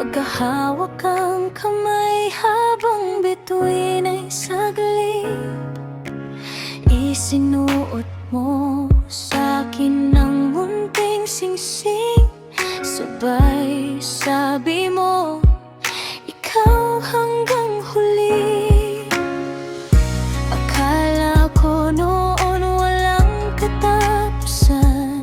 Magkahawak ang kamay habang bituin ay saglit. Isinuot mo sa'kin ng munting singsing, sabay sabi mo, ikaw hanggang huli. Akala ko noon walang katapusan,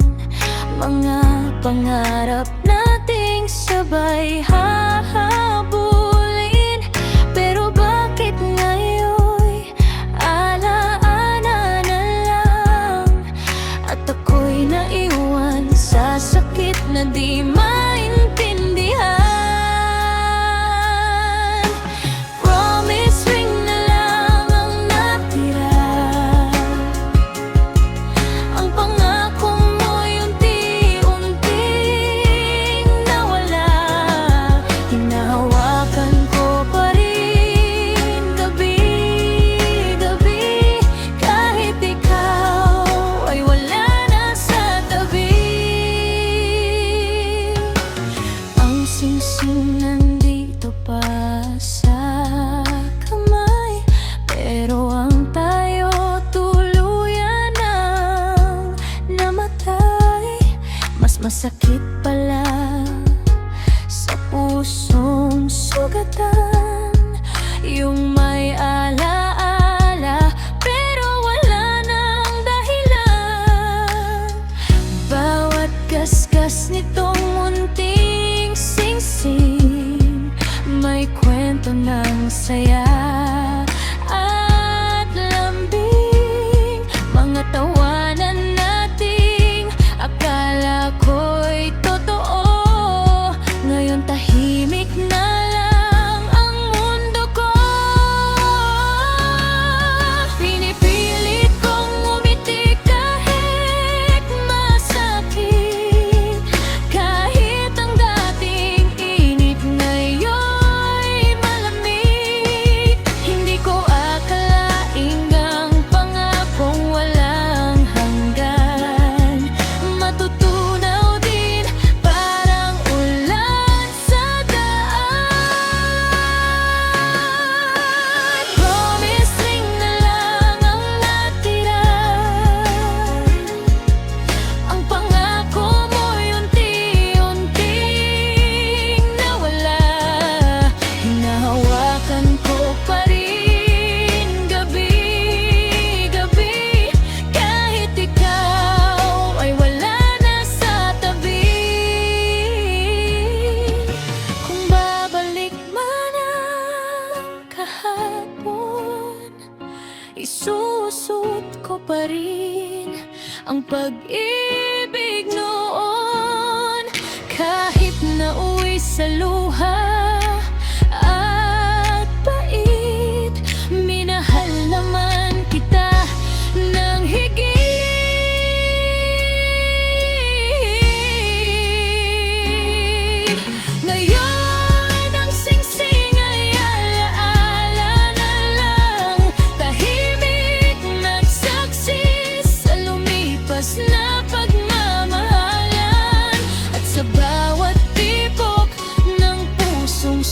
mga pangarap nating sabay hahabulin. Pero bakit ngayon alaala na lang, at ako'y naiwan sa sakit na di maintindihan. Promise ring na lang ang natira, ang pangako mo'y unti-unting nawala. Hinahawakan ko pa rin gabi-gabi, kahit ikaw ay wala na sa tabi. Ang singsing nandito pa sa kamay, pero ang tayo tuluyan ang namatay. Mas masakit pala sa pusong sugatan yung may alaala, pero wala nang dahilan. Bawat gasgas nitong munting singsing may kwento ng saya at lambing. Mga tawanan nating akala ko'y totoo, ngayon tahimik na lang ang mundo ko. Pinipilit kong umiti kahit masakit, kahit ang dating init ngayon'y malamig. Hindi ko akalaing ang pangakong walang hanggan matutunaw din parang ulan sa daan. Promise ring na lang ang natira, ang pangako mo'y unti-unting nawala. Hinahawakan ko pa rin gabi-gabi, kahit ikaw ay wala na sa tabi. Kung babalik man ang kahapon, isusot ko pa rin ang pag-ibig noon. Kahit nauwi sa luha at pait, minahal naman kita ng higit. Ngayon ang singsing ay alaala na lang, tahimik nagsaksi sa lumipas na pagmamahalan, at sa bawat tibok ng pusong